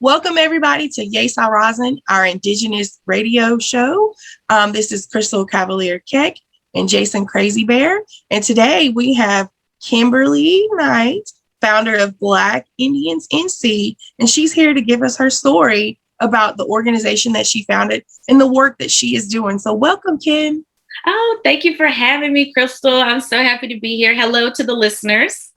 Welcome everybody to Yesa Rosin, our Indigenous radio show. This is Crystal Cavalier Keck and Jason Crazy Bear. And today we have Kimberly Knight, founder of Black Indians NC, and she's here to give us her story about the organization that she founded and the work that she is doing. So welcome, Kim. Oh, thank you for having me, Crystal. I'm so happy to be here. Hello to the listeners.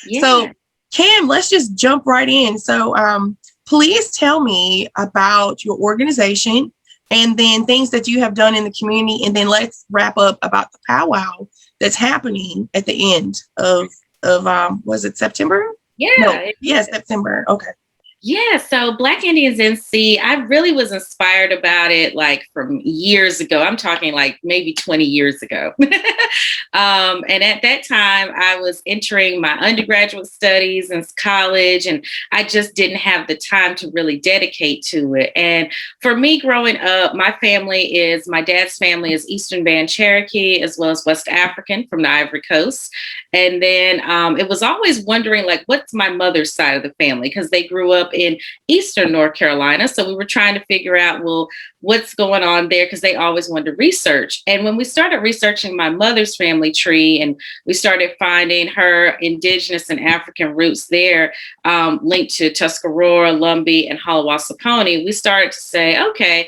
Yeah. So Kim, let's just jump right in. So please tell me about your organization and then things that you have done in the community. And then let's wrap up about the powwow that's happening at the end of was it September? Yeah. No, yes, September. Okay. Yeah, so Black Indians NC, I really was inspired about it like from years ago. I'm talking like maybe 20 years ago. And at that time, I was entering my undergraduate studies in college, and I just didn't have the time to really dedicate to it. And for me growing up, my dad's family is Eastern Band Cherokee, as well as West African from the Ivory Coast. And then it was always wondering, like, what's my mother's side of the family? Because they grew up in Eastern North Carolina. So we were trying to figure out, well, what's going on there? Because they always wanted to research. And when we started researching my mother's family tree and we started finding her Indigenous and African roots there, linked to Tuscarora, Lumbee, and Hallowasaponi, we started to say, okay,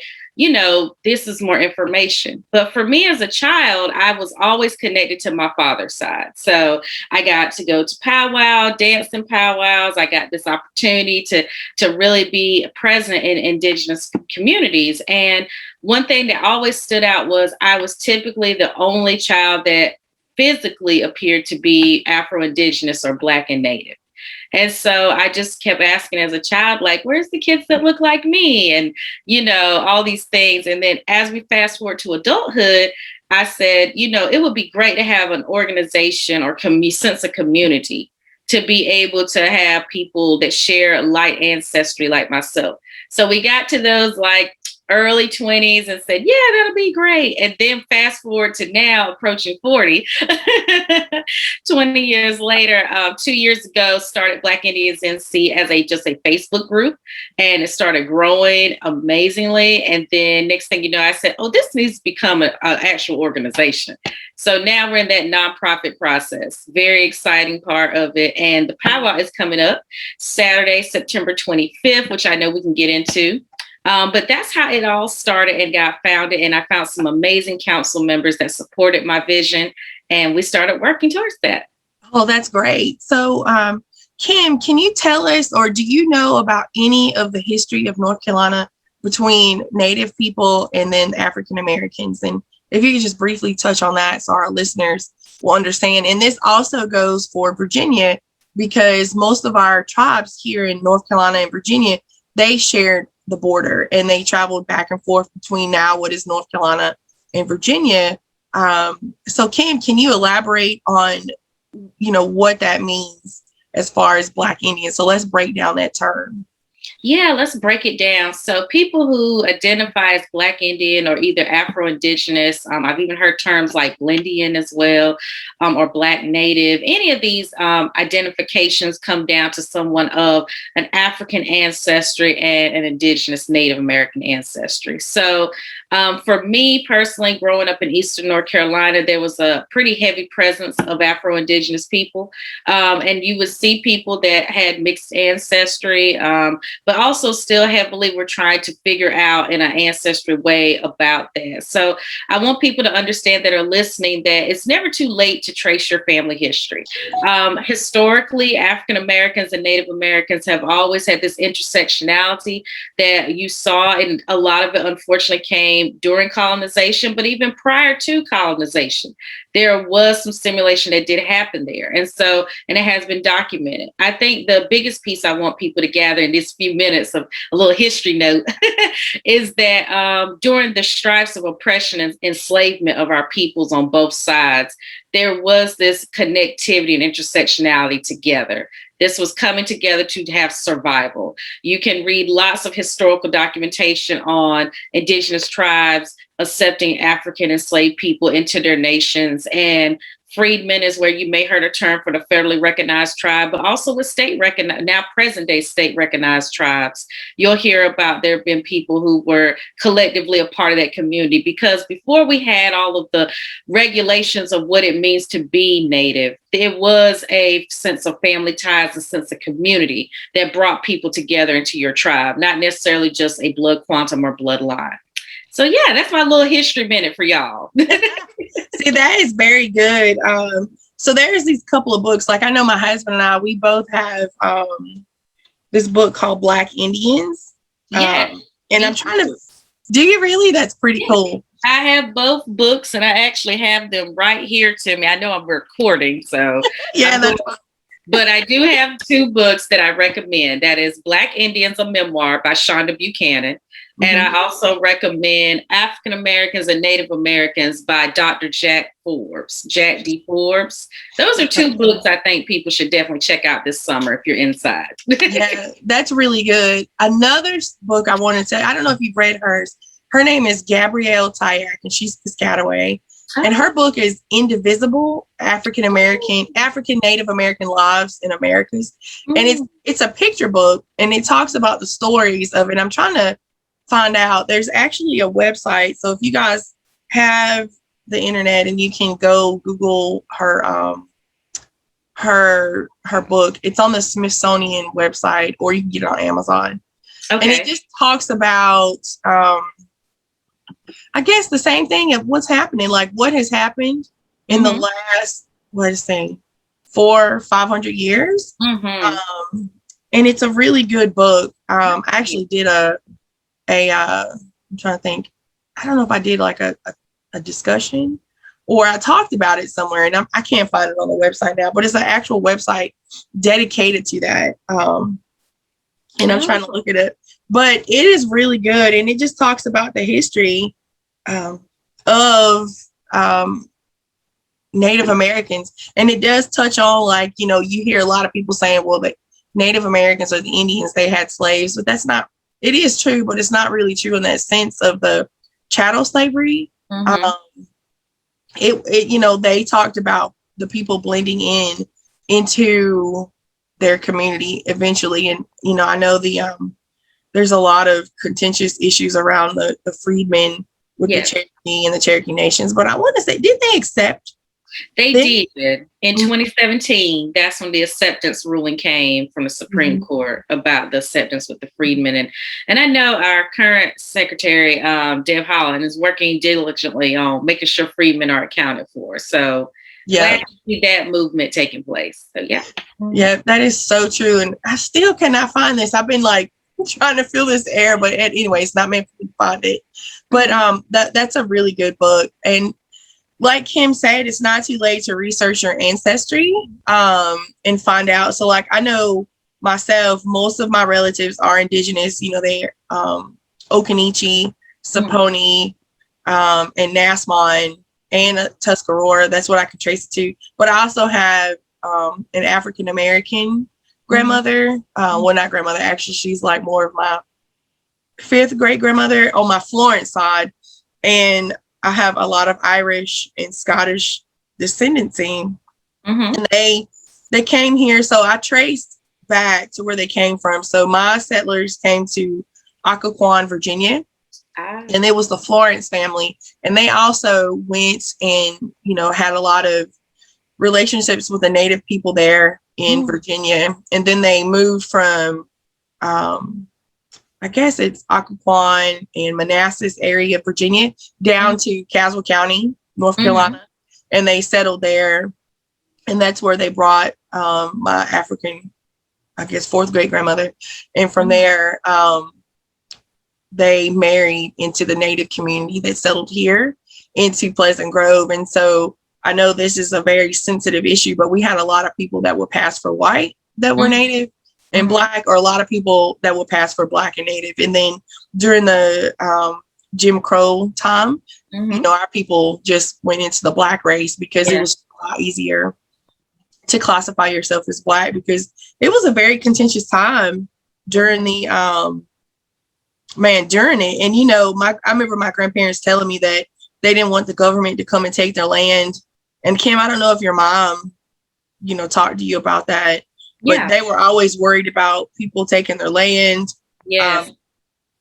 this is more information. But for me as a child, I was always connected to my father's side. So I got to go to powwow, dance in powwows. I got this opportunity to really be present in Indigenous communities. And one thing that always stood out was I was typically the only child that physically appeared to be Afro-Indigenous or Black and Native. And so I just kept asking as a child, like, where's the kids that look like me? And, all these things. And then as we fast forward to adulthood, I said, it would be great to have an organization or sense of community to be able to have people that share light ancestry like myself. So we got to those like early 20s and said, yeah, that'll be great. And then fast forward to now approaching 40, 20 years later, 2 years ago, started Black Indians NC as just a Facebook group, and it started growing amazingly. And then next thing you know, I said, oh, this needs to become an actual organization. So now we're in that nonprofit process. Very exciting part of it. And the powwow is coming up Saturday, September 25th, which I know we can get into. But that's how it all started and got founded. And I found some amazing council members that supported my vision. And we started working towards that. Oh, that's great. So, Kim, can you tell us, or do you know about any of the history of North Carolina between Native people and then African Americans? And if you could just briefly touch on that so our listeners will understand. And this also goes for Virginia, because most of our tribes here in North Carolina and Virginia, they shared the border and they traveled back and forth between now what is North Carolina and Virginia. So Kim, can you elaborate on, what that means as far as Black Indians? So let's break down that term. Yeah, let's break it down. So people who identify as Black Indian or either Afro-Indigenous, I've even heard terms like Blendian as well, or Black Native. Any of these identifications come down to someone of an African ancestry and an Indigenous Native American ancestry. So for me personally, growing up in Eastern North Carolina, there was a pretty heavy presence of Afro-Indigenous people. And you would see people that had mixed ancestry, but also still heavily we're trying to figure out in an ancestry way about that. So I want people to understand that are listening that it's never too late to trace your family history. Historically, African Americans and Native Americans have always had this intersectionality that you saw, and a lot of it unfortunately came during colonization, but even prior to colonization, there was some simulation that did happen there. And it has been documented. I think the biggest piece I want people to gather in these few minutes of a little history note is that during the strifes of oppression and enslavement of our peoples on both sides, there was this connectivity and intersectionality together. This was coming together to have survival. You can read lots of historical documentation on Indigenous tribes accepting African enslaved people into their nations. And Freedmen is where you may heard a term for the federally recognized tribe, but also with state recognized, now present day state recognized tribes. You'll hear about there have been people who were collectively a part of that community, because before we had all of the regulations of what it means to be Native, there was a sense of family ties, a sense of community that brought people together into your tribe, not necessarily just a blood quantum or bloodline. So yeah, that's my little history minute for y'all. See, that is very good. So there's these couple of books. Like I know my husband and I, we both have this book called Black Indians. Yeah. And I'm trying to, do you really? That's pretty cool. I have both books and I actually have them right here to me. I know I'm recording, so yeah, but I do have two books that I recommend. That is Black Indians, a Memoir by Shonda Buchanan. And I also recommend African Americans and Native Americans by Dr. Jack D. Forbes. Those are two books I think people should definitely check out this summer if you're inside. Yeah, that's really good. Another book I want to say, I don't know if you've read hers. Her name is Gabrielle Tyack, and she's Piscataway. And her book is Indivisible, African Native American Lives in Americas. And it's a picture book, and it talks about the stories of it. I'm trying to find out. There's actually a website. So if you guys have the internet and you can go Google her her book, it's on the Smithsonian website, or you can get it on Amazon. Okay. And it just talks about I guess the same thing of what's happening, like what has happened in the last, 400-500 years. And it's a really good book. I actually did I'm trying to think. I don't know if I did like a discussion or I talked about it somewhere, and I can't find it on the website now, but it's an actual website dedicated to that. And I'm trying to look it up, but it is really good. And it just talks about the history of Native Americans. And it does touch on, like, you hear a lot of people saying, well, the Native Americans or the Indians, they had slaves, but that's not, it is true, but it's not really true in that sense of the chattel slavery. They talked about the people blending into their community eventually. And, I know there's a lot of contentious issues around the freedmen with the Cherokee and the Cherokee nations. But I want to say, did they accept? They did. In 2017, that's when the acceptance ruling came from the Supreme Court about the acceptance with the freedmen. And I know our current secretary, Deb Haaland, is working diligently on making sure freedmen are accounted for. So glad to see that movement taking place. So yeah, that is so true. And I still cannot find this. I've been like trying to fill this air, but anyway, it's not meant for me to find it. But that's a really good book. And like Kim said, it's not too late to research your ancestry and find out. So like, I know myself, most of my relatives are indigenous. They're Occaneechi, Saponi, and Nasmon, and Tuscarora. That's what I can trace it to. But I also have an African American grandmother. Well, not grandmother, actually, she's like more of my fifth great grandmother on my Florence side. And I have a lot of Irish and Scottish descendancy. And they came here. So I traced back to where they came from. So my settlers came to Occoquan, Virginia. And it was the Florence family. And they also went and, had a lot of relationships with the native people there in Virginia. And then they moved from, I guess it's Occoquan and Manassas area of Virginia down to Caswell County, North Carolina. And they settled there. And that's where they brought my African, I guess, fourth great grandmother. And from there, they married into the native community that settled here into Pleasant Grove. And so I know this is a very sensitive issue, but we had a lot of people that were passed for white that were native and black, or a lot of people that were passed for black and native. And then during the Jim Crow time, our people just went into the black race because it was a lot easier to classify yourself as black, because it was a very contentious time during the during it. And I remember my grandparents telling me that they didn't want the government to come and take their land And Kim, I don't know if your mom, talked to you about that, but Yeah. they were always worried about people taking their land. Yes.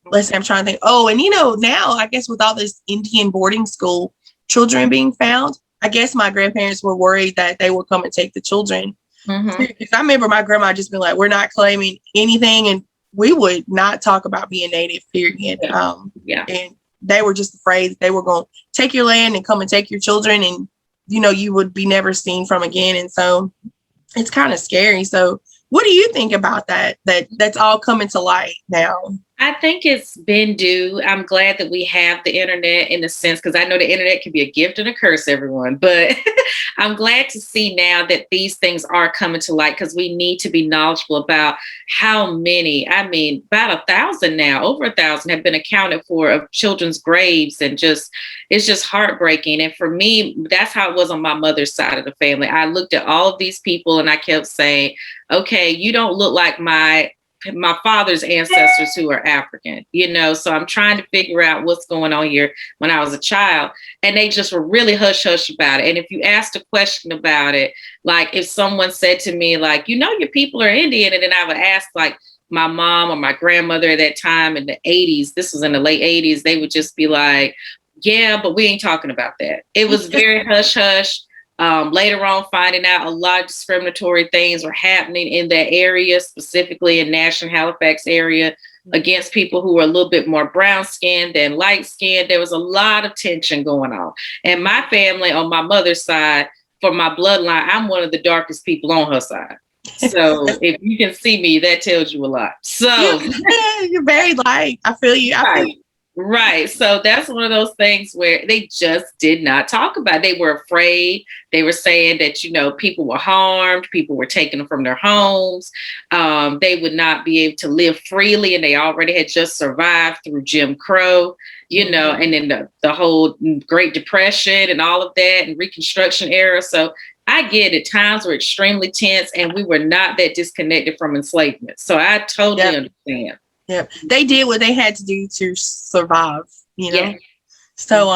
Let's say I'm trying to think. Oh, and now I guess with all this Indian boarding school children being found, I guess my grandparents were worried that they would come and take the children. Because I remember my grandma just being like, we're not claiming anything, and we would not talk about being Native, period. And they were just afraid that they were going to take your land and come and take your children, and you would be never seen from again. And so it's kind of scary. So what do you think about that's all coming to light now? I think it's been due. I'm glad that we have the internet in a sense, because I know the internet can be a gift and a curse, everyone. But I'm glad to see now that these things are coming to light, because we need to be knowledgeable about how many, about 1,000 now, over 1,000 have been accounted for of children's graves. And it's just heartbreaking. And for me, that's how it was on my mother's side of the family. I looked at all of these people and I kept saying, okay, you don't look like my father's ancestors who are African, so I'm trying to figure out what's going on here when I was a child. And they just were really hush hush about it. And if you asked a question about it, like if someone said to me, like, your people are Indian, and then I would ask like my mom or my grandmother at that time in the 80s, this was in the late 80s, they would just be like, yeah, but we ain't talking about that. It was very hush hush. Later on, finding out a lot of discriminatory things were happening in that area, specifically in Nash and Halifax area, against people who were a little bit more brown skinned than light skinned. There was a lot of tension going on. And my family on my mother's side, for my bloodline, I'm one of the darkest people on her side. So if you can see me, that tells you a lot. So you're very light. I feel you. Right. So that's one of those things where they just did not talk about it. They were afraid. They were saying that, people were harmed. People were taken from their homes. They would not be able to live freely. And they already had just survived through Jim Crow, and then the whole Great Depression and all of that and Reconstruction era. So I get it. Times were extremely tense and we were not that disconnected from enslavement. So I totally understand. Yeah, they did what they had to do to survive, Yeah. So,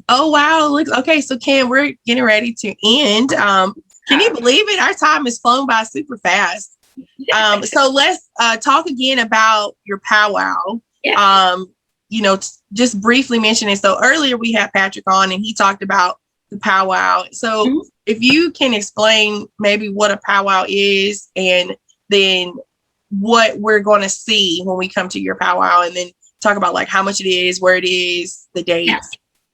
oh, wow. Look, okay. So Kim, we're getting ready to end. Can you believe it? Our time has flown by super fast. So let's talk again about your powwow. Yeah. Just briefly mention it. So earlier we had Patrick on and he talked about the powwow. So if you can explain maybe what a powwow is, and then what we're going to see when we come to your powwow, and then talk about like how much it is, where it is, the dates.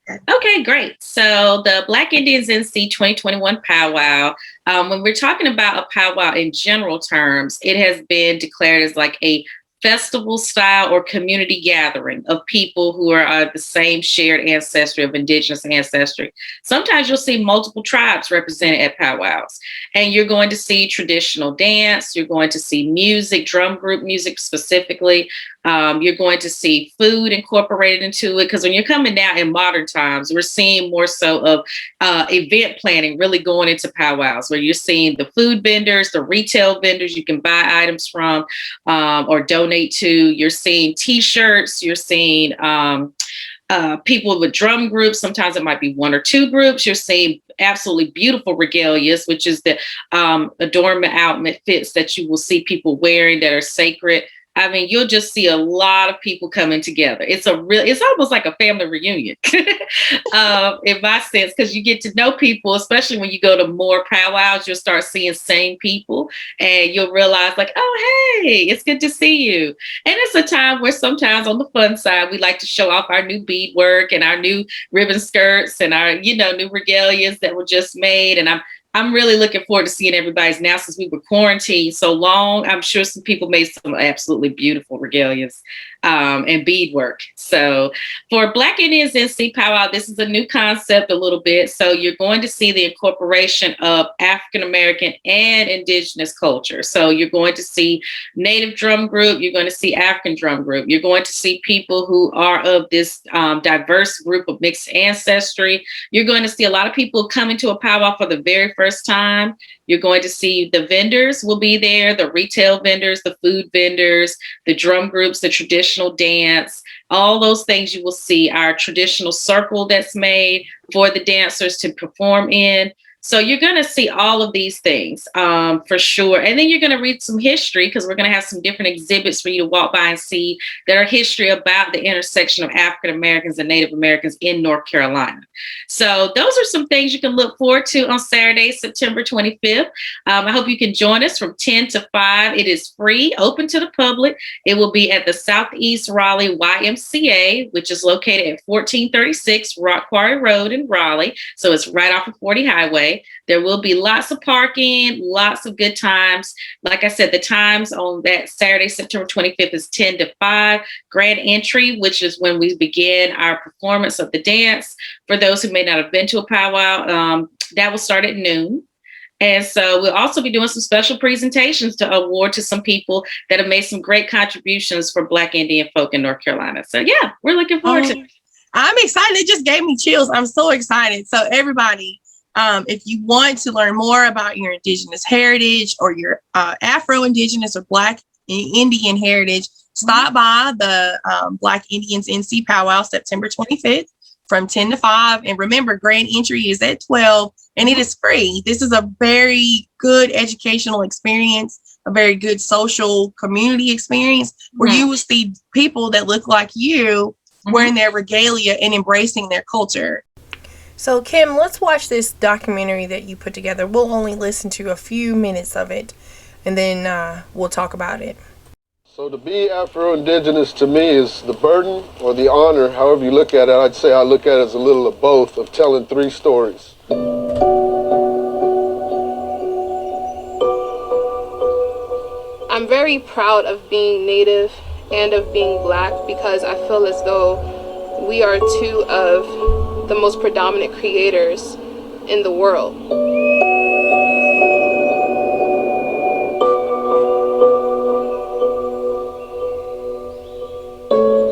Yeah. Okay, great. So the Black Indians NC 2021 powwow, when we're talking about a powwow in general terms, it has been declared as like a festival style or community gathering of people who are the same shared ancestry of indigenous ancestry. Sometimes you'll see multiple tribes represented at powwows, and you're going to see traditional dance. You're going to see music, drum group music specifically. You're going to see food incorporated into it, because when you're coming now in modern times, we're seeing more so of event planning really going into powwows, where you're seeing the food vendors, the retail vendors you can buy items from or donate to. You're seeing T-shirts. You're seeing people with drum groups. Sometimes it might be one or two groups. You're seeing absolutely beautiful regalias, which is the adornment outfits that you will see people wearing that are sacred. I mean, you'll just see a lot of people coming together. It's almost like a family reunion in my sense, because you get to know people, especially when you go to more powwows, you'll start seeing same people and you'll realize like, oh, hey, it's good to see you. And it's a time where sometimes on the fun side, we like to show off our new beadwork and our new ribbon skirts and our, new regalias that were just made. And I'm really looking forward to seeing everybody's now, since we were quarantined so long. I'm sure some people made some absolutely beautiful regalias and beadwork. So for Black Indians NC Powwow, this is a new concept a little bit. So you're going to see the incorporation of African American and Indigenous culture. So you're going to see Native drum group. You're going to see African drum group. You're going to see people who are of this diverse group of mixed ancestry. You're going to see a lot of people coming to a powwow for the very first time. You're going to see the vendors will be there, the retail vendors, the food vendors, the drum groups, the traditional dance, all those things you will see. Our traditional circle that's made for the dancers to perform in. So you're going to see all of these things for sure. And then you're going to read some history because we're going to have some different exhibits for you to walk by and see that are history about the intersection of African Americans and Native Americans in North Carolina. So those are some things you can look forward to on Saturday, September 25th. I hope you can join us from 10 to 5. It is free, open to the public. It will be at the Southeast Raleigh YMCA, which is located at 1436 Rock Quarry Road in Raleigh. So it's right off of 40 Highway. There will be lots of parking, lots of good times. Like I said, the times on that Saturday, September 25th is 10 to 5. Grand entry, which is when we begin our performance of the dance. For those who may not have been to a powwow, that will start at noon. And so we'll also be doing some special presentations to award to some people that have made some great contributions for Black Indian folk in North Carolina. So yeah, we're looking forward to it. I'm excited. It just gave me chills. I'm so excited. So everybody, if you want to learn more about your Indigenous heritage or your Afro-Indigenous or Black Indian heritage, stop by the Black Indians NC Powwow September 25th from 10 to 5. And remember, grand entry is at 12 and it is free. This is a very good educational experience, a very good social community experience where you will see people that look like you wearing their regalia and embracing their culture. So, Kim, let's watch this documentary that you put together. We'll only listen to a few minutes of it, and then we'll talk about it. So to be Afro-Indigenous to me is the burden or the honor, however you look at it. I'd say I look at it as a little of both, of telling 3 stories. I'm very proud of being Native and of being Black because I feel as though we are 2 of the most predominant creators in the world.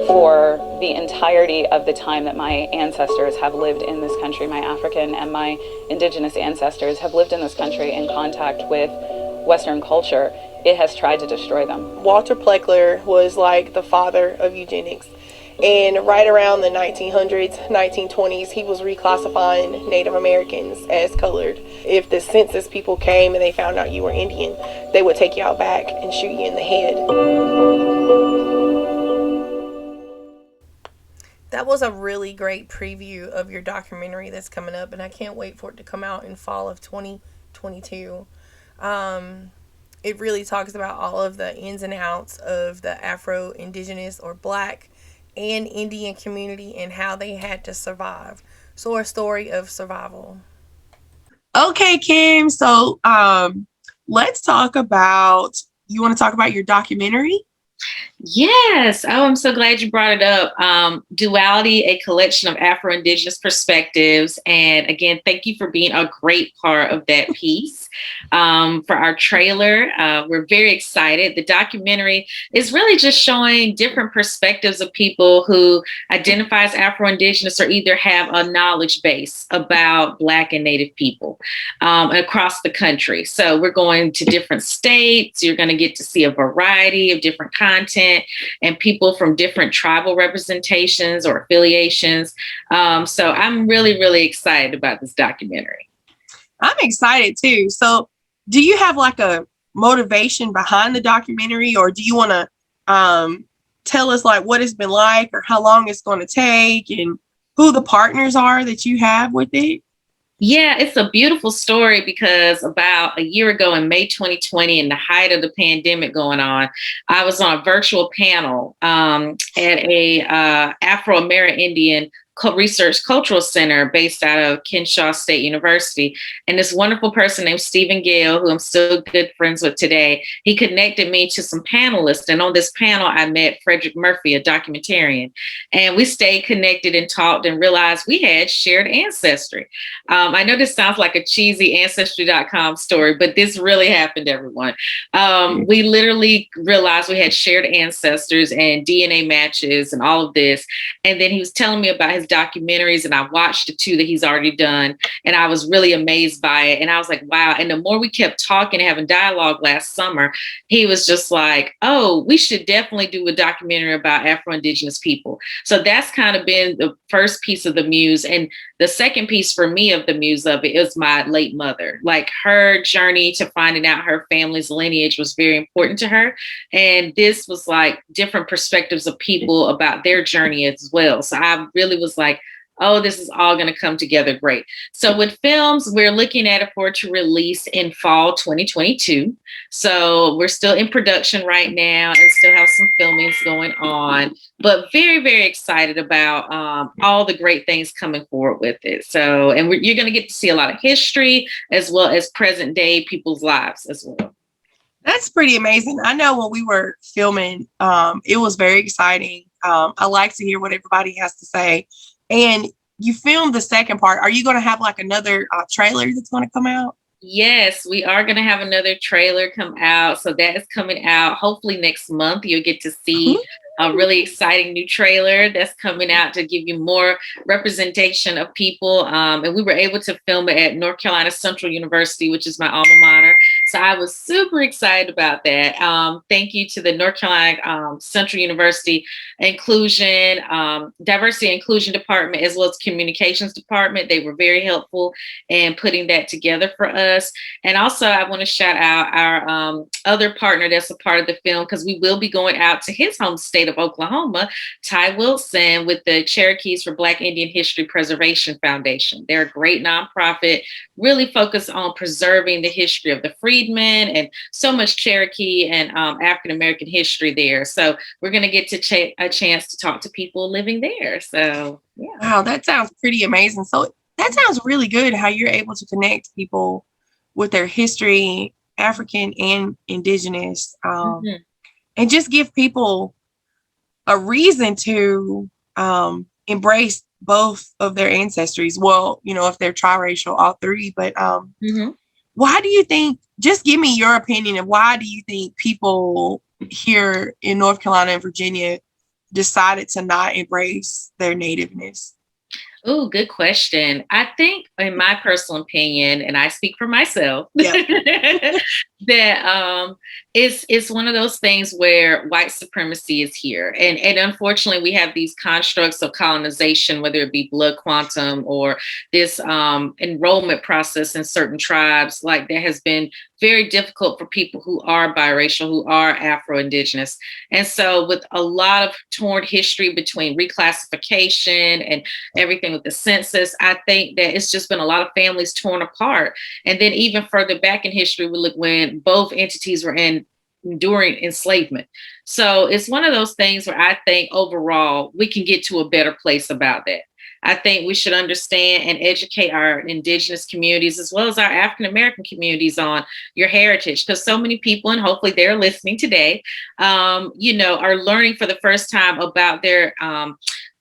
For the entirety of the time that my ancestors have lived in this country, my African and my Indigenous ancestors have lived in this country in contact with Western culture, it has tried to destroy them. Walter Pleckler was like the father of eugenics. And right around the 1900s, 1920s, he was reclassifying Native Americans as colored. If the census people came and they found out you were Indian, they would take you out back and shoot you in the head. That was a really great preview of your documentary that's coming up, and I can't wait for it to come out in fall of 2022. It really talks about all of the ins and outs of the Afro-Indigenous or Black and Indian community and how they had to survive. So a story of survival. Okay, Kim. So let's talk about, you want to talk about your documentary? Yes. Oh, I'm so glad you brought it up. Duality, a collection of Afro-Indigenous perspectives. And again, thank you for being a great part of that piece. For our trailer, we're very excited. The documentary is really just showing different perspectives of people who identify as Afro-Indigenous or either have a knowledge base about Black and Native people across the country. So we're going to different states. You're going to get to see a variety of different content and people from different tribal representations or affiliations. So I'm really, really excited about this documentary. I'm excited too. So do you have like a motivation behind the documentary, or do you want to tell us like what it's been like or how long it's going to take and who the partners are that you have with it? Yeah, it's a beautiful story because about a year ago in May 2020, in the height of the pandemic going on, I was on a virtual panel at a Afro American Indian Research Cultural Center based out of Kennesaw State University. And this wonderful person named Stephen Gale, who I'm still good friends with today, he connected me to some panelists. And on this panel, I met Frederick Murphy, a documentarian. And we stayed connected and talked and realized we had shared ancestry. I know this sounds like a cheesy ancestry.com story, but this really happened, everyone. We literally realized we had shared ancestors and DNA matches and all of this. And then he was telling me about his his documentaries, and I watched the 2 that he's already done, and I was really amazed by it. And I was like, wow. And the more we kept talking and having dialogue last summer, he was just like, oh, we should definitely do a documentary about Afro-Indigenous people. So that's kind of been the first piece of the muse. And the second piece for me of the muse of it is my late mother. Like, her journey to finding out her family's lineage was very important to her. And this was like different perspectives of people about their journey as well. So I really was like, oh, this is all going to come together great. So with films, we're looking at it for it to release in fall 2022. So we're still in production right now and still have some filmings going on, but very, very excited about all the great things coming forward with it. So, and you're going to get to see a lot of history as well as present day people's lives as well. That's pretty amazing. I know when we were filming, it was very exciting. I like to hear what everybody has to say. And you filmed the second part. Are you going to have like another trailer that's going to come out? Yes, we are going to have another trailer come out. So that is coming out hopefully next month. You'll get to see a really exciting new trailer that's coming out to give you more representation of people. And we were able to film it at North Carolina Central University, which is my alma mater. So I was super excited about that. Thank you to the North Carolina Central University Inclusion, Diversity and Inclusion Department, as well as Communications Department. They were very helpful in putting that together for us. And also I want to shout out our other partner that's a part of the film, because we will be going out to his home state of Oklahoma, Ty Wilson, with the Cherokees for Black Indian History Preservation Foundation. They're a great nonprofit, really focused on preserving the history of the freedmen and so much Cherokee and African American history there. So we're going to get to a chance to talk to people living there. So yeah. Wow, that sounds pretty amazing. So that sounds really good how you're able to connect people with their history, African and Indigenous, and just give people a reason to embrace both of their ancestries. Well, you know, if they're triracial, all three. But why do you think, just give me your opinion of why do you think people here in North Carolina and Virginia decided to not embrace their nativeness? Oh, good question. I think, in my personal opinion, and I speak for myself, that it's one of those things where white supremacy is here. And unfortunately, we have these constructs of colonization, whether it be blood quantum or this enrollment process in certain tribes, like that has been very difficult for people who are biracial, who are Afro-Indigenous. And so with a lot of torn history between reclassification and everything with the census, I think that it's just been a lot of families torn apart. And then even further back in history, we look when both entities were enduring enslavement. So it's one of those things where I think overall we can get to a better place about that. I think we should understand and educate our Indigenous communities as well as our African American communities on your heritage, because so many people, and hopefully they're listening today, are learning for the first time about their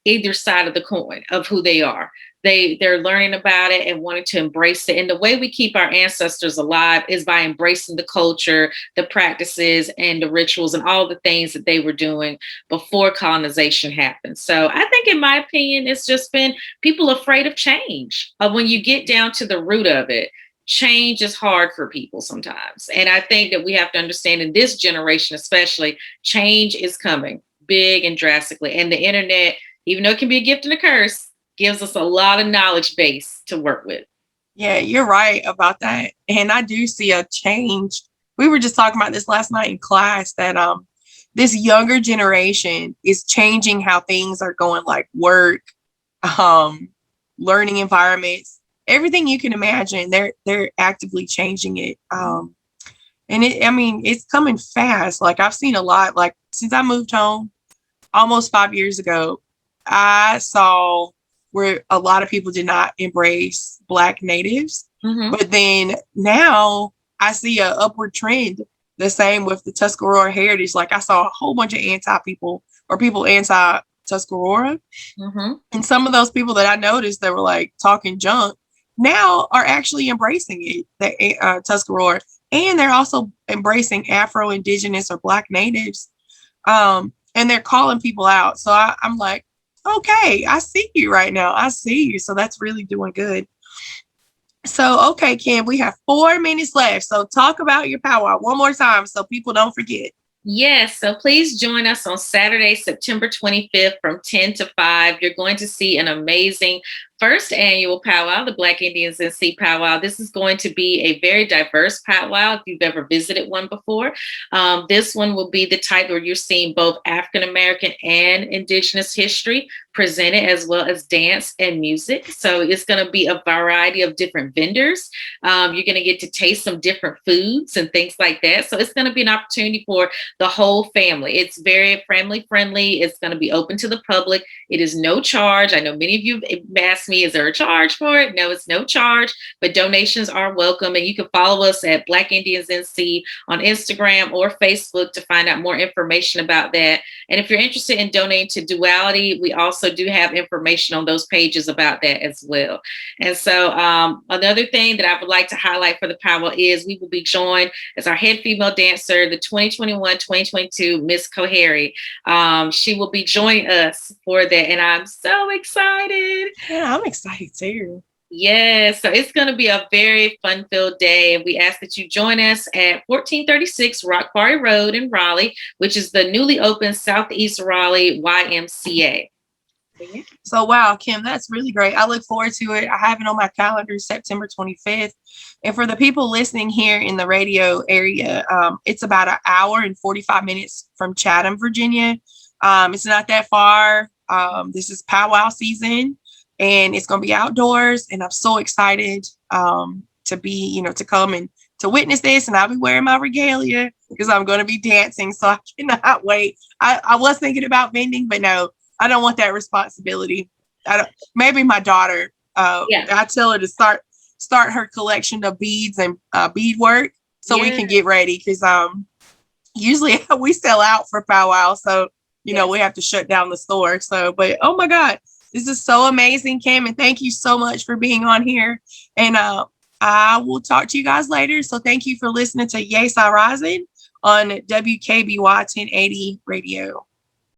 either side of the coin of who they are. They're learning about it and wanting to embrace it. And the way we keep our ancestors alive is by embracing the culture, the practices, and the rituals, and all the things that they were doing before colonization happened. So I think, in my opinion, it's just been people afraid of change. When you get down to the root of it, change is hard for people sometimes. And I think that we have to understand, in this generation especially, change is coming big and drastically. And the internet, even though it can be a gift and a curse, gives us a lot of knowledge base to work with. Yeah, you're right about that. And I do see a change. We were just talking about this last night in class, that this younger generation is changing how things are going, like work, learning environments, everything you can imagine. They're actively changing it. And it's coming fast. Like, I've seen a lot. Like, since I moved home almost 5 years ago, I saw where a lot of people did not embrace Black natives. But then now I see an upward trend. The same with the Tuscarora heritage. Like, I saw a whole bunch of people anti-Tuscarora. And some of those people that I noticed that were like talking junk now are actually embracing it, the Tuscarora. And they're also embracing Afro-Indigenous or Black natives. And they're calling people out. So I'm like, Okay, I see you right now. I see you. So that's really doing good. So, okay, Kim, we have 4 minutes left. So talk about your powwow one more time so people don't forget. Yes, so please join us on Saturday, September 25th from 10 to 5. You're going to see an amazing first annual powwow, the Black Indians NC powwow. This is going to be a very diverse powwow if you've ever visited one before. This one will be the type where you're seeing both African American and Indigenous history presented, as well as dance and music. So it's going to be a variety of different vendors. You're going to get to taste some different foods and things like that. So it's going to be an opportunity for the whole family. It's very family friendly. It's going to be open to the public. It is no charge. I know many of you asked me, is there a charge for it? No, it's no charge, but donations are welcome. And you can follow us at Black Indians NC on Instagram or Facebook to find out more information about that. And if you're interested in donating to Duality, we also do have information on those pages about that as well. And so another thing that I would like to highlight for the powwow is we will be joined as our head female dancer, the 2021-2022 Miss Cohary. She will be joining us for that. And I'm so excited. Yeah, I'm excited too. Yes, so it's going to be a very fun-filled day, and we ask that you join us at 1436 Rock Quarry Road in Raleigh, which is the newly opened Southeast Raleigh YMCA. So, wow, Kim, that's really great. I look forward to it. I have it on my calendar, September 25th. And for the people listening here in the radio area, it's about an hour and 45 minutes from Chatham, Virginia. It's not that far. This is powwow season. And it's going to be outdoors. And I'm so excited to be, to come and to witness this. And I'll be wearing my regalia because I'm going to be dancing. So I cannot wait. I was thinking about vending, but no, I don't want that responsibility. Maybe my daughter, I tell her to start her collection of beads and beadwork so we can get ready. Because usually we sell out for powwow. So, we have to shut down the store. So, but oh my God. This is so amazing, Kim, and thank you so much for being on here. And I will talk to you guys later. So thank you for listening to Yesa Rising on WKBY 1080 radio.